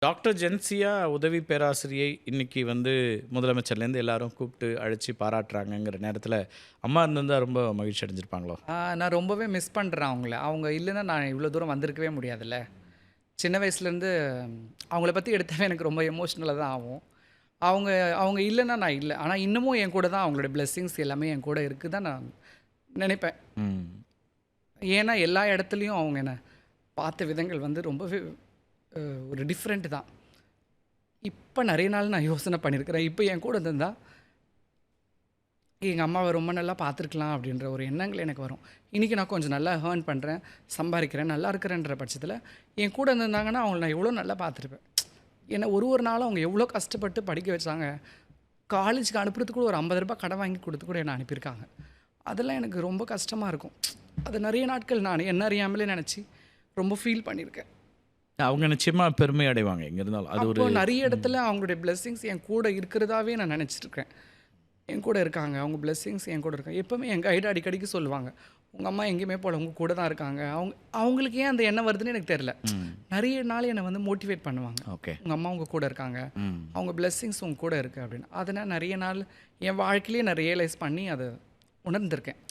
Doctor ஜென்சியா உதவி பேராசிரியை இன்னைக்கு வந்து முதலமைச்சர்லேருந்து எல்லாரும் கூப்பிட்டு அழைச்சி பாராட்டுறாங்கங்கிற நேரத்தில் அம்மா இருந்திருந்தா ரொம்ப மகிழ்ச்சி அடைஞ்சிருப்பாங்களோ? நான் ரொம்பவே மிஸ் பண்ணுறேன் அவங்கள. அவங்க இல்லைன்னா நான் இவ்வளோ தூரம் வந்திருக்கவே முடியாதுல்ல. சின்ன வயசுலேருந்து அவங்கள பற்றி எடுத்தாவே எனக்கு ரொம்ப எமோஷ்னலாக தான் ஆகும். அவங்க அவங்க இல்லைன்னா நான் இல்ல. ஆனா இன்னமும் என் கூட தான் அவங்களோட பிளெஸ்ஸிங்ஸ் எல்லாமே என் கூட இருக்கு தான் நான் நினைப்பேன். ம். ஏன்னா எல்லா இடத்துலயும் அவங்க என்ன பார்த்த விதங்கள் வந்து ரொம்பவே ஒரு டிஃப்ரெண்ட் தான். இப்ப நெறைய நாள் நான் யோசனை பண்ணியிருக்கிறேன். இப்ப என் கூட இருந்திருந்தா, எங்க அம்மாவ ரொம்ப நல்லா பார்த்துருக்கலாம் அப்படின்ற ஒரு எண்ணங்கள் எனக்கு வரும். இன்னைக்கு நான் கொஞ்சம் நல்லா ஏர்ன் பண்றேன், சம்பாரிக்கிறேன், நல்லா இருக்கிறேன்ற பட்சத்தில, என் கூட இருந்திருந்தாங்கன்னா அவங்கள நான் எவ்வளோ நல்லா பார்த்துருப்பேன். ஏன்னா ஒரு ஒரு நாளும் அவங்க எவ்வளோ கஷ்டப்பட்டு படிக்க வச்சாங்க. காலேஜுக்கு அனுப்புறதுக்கு கூட ஒரு ரூ. 50 கடன் வாங்கி கொடுத்து கூட என்ன அனுப்பியிருக்காங்க. அதெல்லாம் எனக்கு ரொம்ப கஷ்டமா இருக்கும். அது நெறைய நாட்கள் நான் என்ன அறியாமலே நெனச்சு ரொம்ப ஃபீல் பண்ணியிருக்கேன். அவங்க நிச்சயமா பெருமை அடைவாங்க எங்க இருந்தாலும். அது ஒரு அப்போ நெறைய இடத்துல அவங்களுடைய பிளெஸ்ஸிங்ஸ் என் கூட இருக்கிறதாவே நான் நெனச்சிட்டுருக்கேன். என் கூட இருக்காங்க. அவங்க பிளெஸ்ஸிங்ஸ் என் கூட இருக்காங்க. எப்பவுமே என் கைடு அடிக்கடிக்கு சொல்லுவாங்க. "உங்க அம்மா எங்கேயுமே போல. உங்க கூட தான் இருக்காங்க." அவங்களுக்கு ஏன் அந்த எண்ணம் வருதுன்னு எனக்கு தெரியல. ம். நெறைய நாள் என்ன வந்து மோட்டிவேட் பண்ணுவாங்க. ஓகே. "உங்க அம்மா உங்க கூட இருக்காங்க. ம். அவங்க பிளெஸ்ஸிங்ஸ் உங்க கூட இருக்கு." அப்படின்னு. அத நான் நெறைய நாள் என் வாழ்க்கையிலேயே நான் ரியலைஸ் பண்ணி அத உணர்ந்திருக்கேன்.